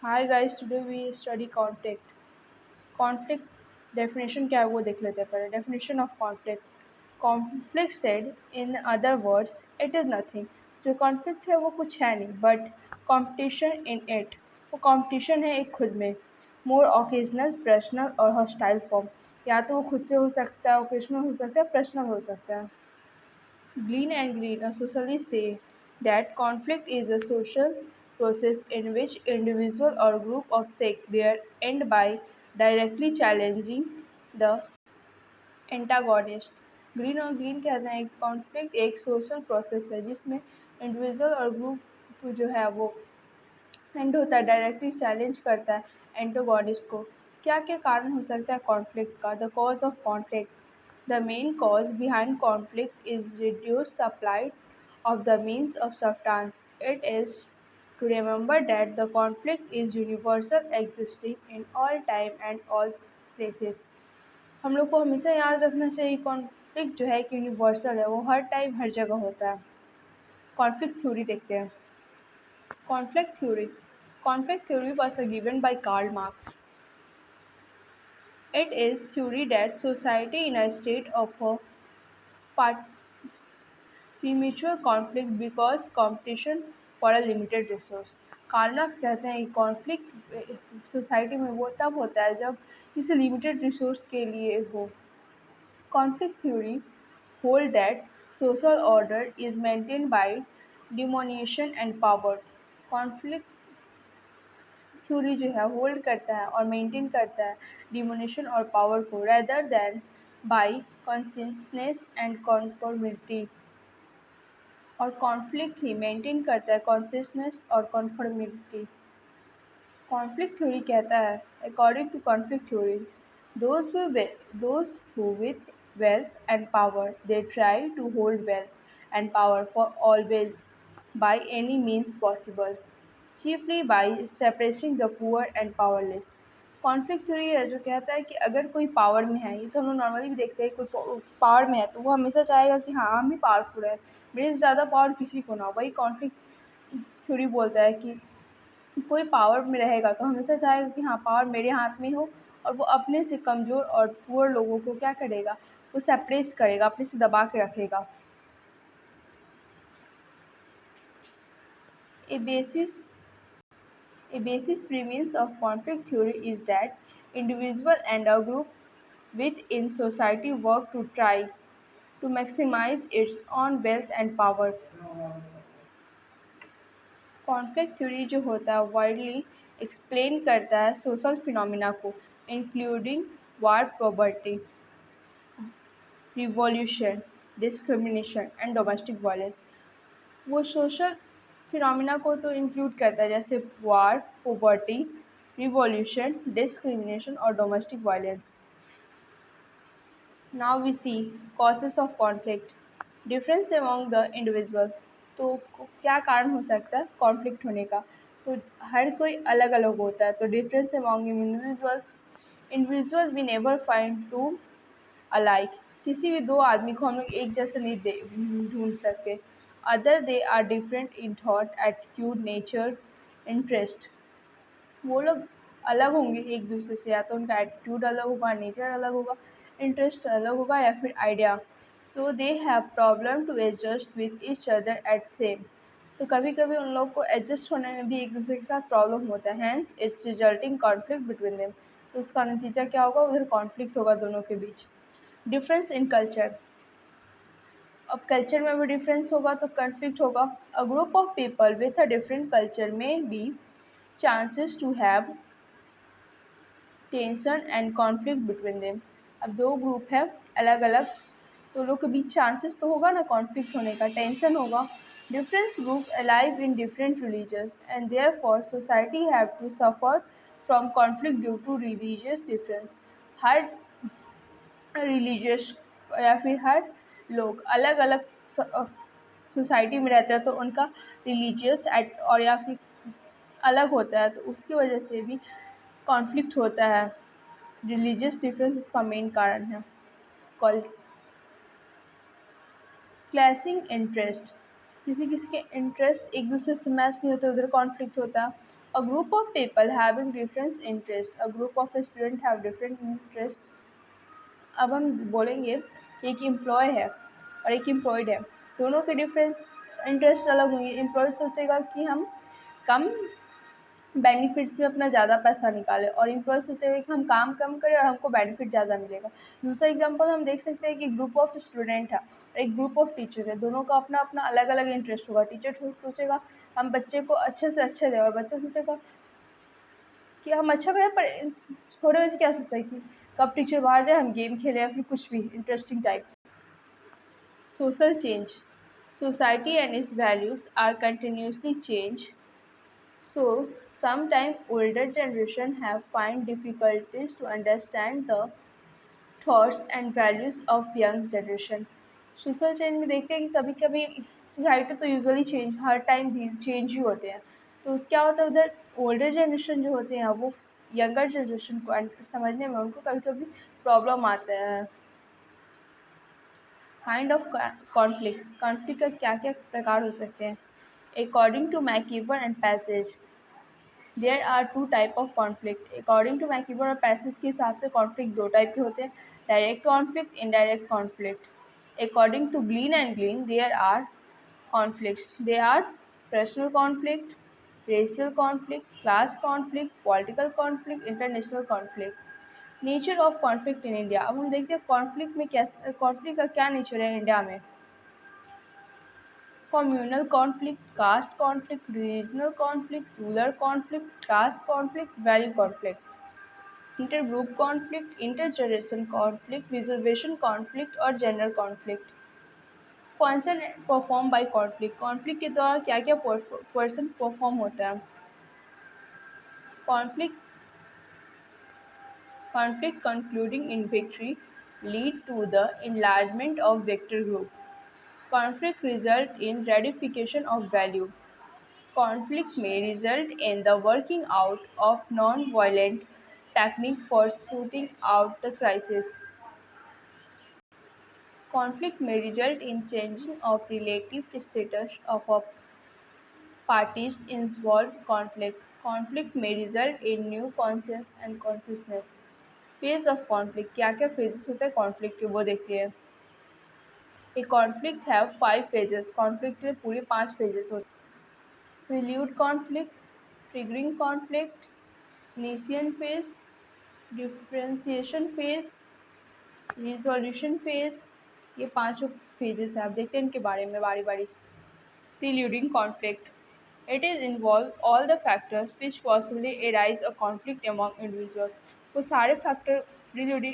Hi guys, today we study conflict. Conflict definition क्या है वो देख लेते हैं पहले. Definition of conflict. Conflict said in other words, it is nothing. जो conflict है वो कुछ है नहीं, but competition in it. वो competition है एक खुद में. More occasional, personal और hostile form. या तो वो खुद से हो सकता है, occasional हो सकता है, personal हो सकता है. Glean and Green associally say that conflict is a social process in which individual or group of seek their end by directly challenging the antagonist. Green और ग्रीन कहते हैं कॉन्फ्लिक्ट एक सोशल प्रोसेस है जिसमें individual और group जो है वो एंड होता है डायरेक्टली चैलेंज करता है एंटागोनिस्ट को. क्या क्या कारण हो सकता है कॉन्फ्लिक्ट का. The cause of conflict. The main cause behind conflict is reduce supply of the means of substance. It is to remember that the conflict is universal, existing in all time and all places. हम लोग को हमेशा याद रखना चाहिए conflict जो है एक यूनिवर्सल है, वो हर टाइम हर जगह होता है. कॉन्फ्लिक्ट थ्योरी देखते हैं. Conflict theory. Conflict theory was given by Karl Marx. It is theory that society in a state of a mutual conflict because competition for a limited resource. Karl Marx कहते हैं कि conflict society में वो तब होता है जब किसी लिमिटेड रिसोर्स के लिए हो. Conflict theory hold that social order is maintained by domination and power. Conflict theory जो है होल्ड करता है और मेंटेन करता है डिमोनेशन और पावर को rather than by consciousness and conformity. और कॉन्फ्लिक्ट ही मेंटेन करता है कॉन्सियसनेस और कॉन्फॉर्मिटी. कॉन्फ्लिक्ट थ्योरी कहता है according to conflict theory those who with wealth and power they try to hold wealth and power for always by any means possible, chiefly by suppressing the poor and powerless. Conflict theory है जो कहता है कि अगर कोई power में है, ये तो हम लोग नॉर्मली भी देखते हैं, कोई पावर में है तो वो हमेशा चाहेगा कि हाँ हम ही पावरफुल है, मेरे से ज़्यादा पावर किसी को ना हो. वही कॉन्फ्लिक्ट थ्योरी बोलता है कि कोई पावर में रहेगा तो हमेशा चाहेगा कि हाँ पावर मेरे हाथ में हो, और वो अपने से कमज़ोर और पुअर लोगों को क्या करेगा, वो सप्रेस करेगा, अपने से दबा के रखेगा. ए basis A basic premise of conflict theory is that individual and a group within society work to try to maximize its own wealth and power. Conflict theory जो होता है वाइडली एक्सप्लेन करता है सोशल फिनोमिना को, including war, poverty, revolution, discrimination and domestic violence. वो social phenomena को तो include करता है जैसे वार, पॉवर्टी, रिवॉल्यूशन, डिस्क्रिमिनेशन और domestic violence. Now we see causes of conflict. Difference among the individual. तो क्या कारण हो सकता है कॉन्फ्लिक्ट होने का. तो हर कोई अलग अलग होता है. तो difference among individuals. Individual we never find two alike. किसी भी दो आदमी को हम लोग एक जैसे नहीं ढूंढ सकते. Other they are different in thought, attitude, nature, interest. वो लोग अलग होंगे एक दूसरे से, या तो उनका एटीट्यूड अलग होगा, नेचर अलग होगा, इंटरेस्ट अलग होगा या फिर idea. So they have problem to adjust with each other at same. तो कभी कभी उन लोग को एडजस्ट होने में भी एक दूसरे के साथ प्रॉब्लम होता है. Hence it's resulting conflict between them. तो उसका नतीजा क्या होगा, उधर कॉन्फ्लिक्ट होगा दोनों के बीच. Difference in culture. अब कल्चर में भी डिफरेंस होगा तो कॉन्फ्लिक्ट होगा. A group of people with a different culture में be chances to have tension and conflict between them. अब दो ग्रुप है अलग अलग, तो लोग के बीच चांसेस तो होगा ना कॉन्फ्लिक्ट होने का, टेंशन होगा. Different group alive in different religions and therefore society have to suffer from conflict due to religious difference. हर रिलीजियस या फिर हर लोग अलग अलग सोसाइटी में रहते हैं तो उनका रिलीजियस और या फिर अलग होता है, तो उसकी वजह से भी कॉन्फ्लिक्ट होता है. रिलीजियस डिफरेंस इसका मेन कारण है. Call clashing interest. किसी किसी के इंटरेस्ट एक दूसरे से मैच नहीं होते, उधर कॉन्फ्लिक्ट होता है. A group of people having different interest, a group of students have different interest. अब हम बोलेंगे कि एक एम्प्लॉय है और एक एम्प्लॉयड है, दोनों के डिफरेंस इंटरेस्ट अलग होंगे। एम्प्लॉय सोचेगा कि हम कम बेनिफिट्स में अपना ज़्यादा पैसा निकालें और एम्प्लॉय सोचेगा कि हम काम कम करें और हमको बेनिफिट ज़्यादा मिलेगा। दूसरा एग्जांपल हम देख सकते हैं कि ग्रुप ऑफ स्टूडेंट है और एक ग्रुप ऑफ टीचर है, दोनों का अपना अपना अलग अलग इंटरेस्ट होगा। टीचर सोचेगा हम बच्चे को अच्छे से अच्छे दें और बच्चा सोचेगा कि हम अच्छा करें, पर छोटे बच्चे क्या सोचता है कि कब टीचर बाहर जाए, हम गेम खेलें या फिर कुछ भी interesting type. Social change, society and its values are continuously change, so sometimes older generation have find difficulties to understand the thoughts and values of young generation। Social change में देखते हैं कि कभी कभी सोसाइटी तो यूजुअली चेंज हर time change ही होते हैं, तो क्या होता है उधर ओल्डर जनरेशन जो होते हैं वो यंगर जनरेशन को समझने में उनको कभी कभी प्रॉब्लम आता है। काइंड ऑफ कॉन्फ्लिक्ट, कॉन्फ्लिक्ट का क्या क्या प्रकार हो सकते हैं। According to MacIver and Page's there are two type of conflict. According to MacIver और पैसेज के हिसाब से कॉन्फ्लिक्ट दो टाइप के होते हैं, direct conflict, indirect conflict. According to Gillin and Gillin there are conflicts. They are personal conflict, racial conflict, class conflict, political conflict, international conflict. Nature of conflict in India. अब हम देखते हैं conflict में क्या, conflict का क्या nature है India में। Communal conflict, caste conflict, regional conflict, rural conflict, class conflict, value conflict, inter group conflict, inter generation conflict, reservation conflict और gender conflict. Function perform by conflict, conflict के दौरान क्या क्या पर्सन परफॉर्म होता है। Conflict conflict concluding in victory lead to the enlargement of victor group. Conflict result in ratification of value. Conflict may result in the working out of non-violent technique for sorting out the crisis. Conflict may result in changing of relative status of a parties involved conflict. Conflict may result in new conscience and consciousness. Phase of conflict, क्या क्या phases होते हैं conflict के वो देखते हैं। ए conflict have 5 phases, conflict के पूरे 5 फेजेस होते हैं। Prelude conflict, triggering conflict, initial phase, differentiation phase, resolution phase. ये पांचों फेजेस हैं, आप देखते हैं इनके बारे में बारी बारी से। प्रील्यूडिंग conflict, it is involve all the factors which possibly arise a conflict among individuals। वो सारे फैक्टर प्रील्यूड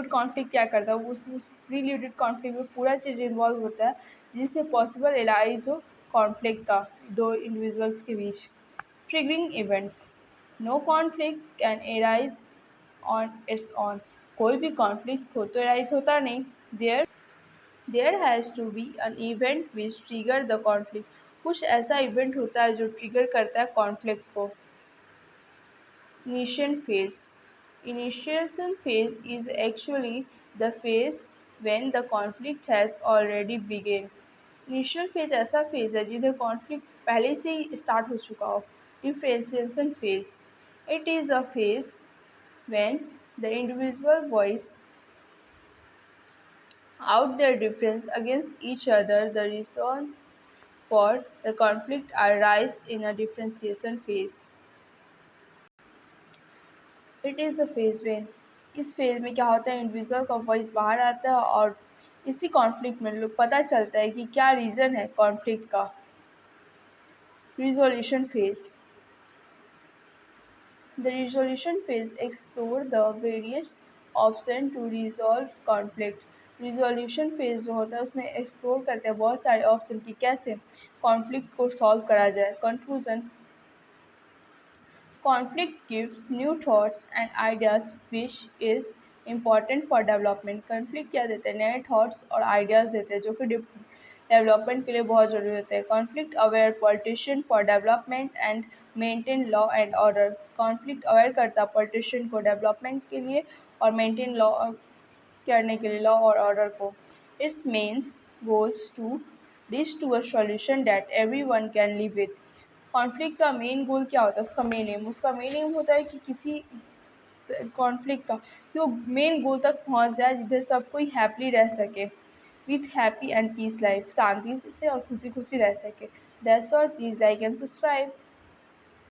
कॉन्फ्लिक्ट क्या करता है, उस प्रील्यूडेड कॉन्फ्लिक्ट में पूरा चीज़ इन्वॉल्व होता है जिससे पॉसिबल एराइज हो कॉन्फ्लिक्ट का दो इंडिविजुअल्स के बीच। Triggering events, no conflict can arise on its own, कोई भी कॉन्फ्लिक्ट हो तो एराइज होता नहीं। There has to be an event which trigger the conflict, कुछ ऐसा इवेंट होता है जो ट्रिगर करता है कॉन्फ्लिक्ट को। Initial phase, initiation phase is actually the phase when the conflict has already begun। Initial phase ऐसा फेज है जिधर कॉन्फ्लिक्ट पहले से ही स्टार्ट हो चुका हो। Differentiation phase, it is a phase when the individual voice out their difference against each other, the reasons for the conflict arise in a differentiation phase। It is a phase when, इस phase में क्या होता है individual का voice बाहर आता है और इसी कॉन्फ्लिक्ट में लोग पता चलता है कि क्या रीज़न है कॉन्फ्लिक्ट का। Resolution phase, the resolution phase explore the various option to resolve conflict. Resolution phase जो होता है उसमें एक्सप्लोर करते हैं बहुत सारे ऑप्शन कि कैसे कॉन्फ्लिक्ट को सॉल्व करा जाए। Conclusion, conflict gives new thoughts and ideas which is important for development। conflict क्या देते हैं, नए thoughts और ideas देते हैं जो कि डेवलपमेंट के लिए बहुत ज़रूरी होते हैं। conflict aware politician for development and maintain law and order। conflict aware करता है politician को डेवलपमेंट के लिए और maintain law करने के लिए लॉ और ऑर्डर को। its means goals to reach to a solution that everyone can live with। Conflict का मेन गोल क्या होता है, उसका मेन एम होता है कि किसी कॉन्फ्लिक्ट का कि वो मेन गोल तक पहुंच जाए जिधर सब कोई हैप्पीली रह सके, with happy and peace life, शांति से और खुशी खुशी रह सके। That's all, please like and subscribe.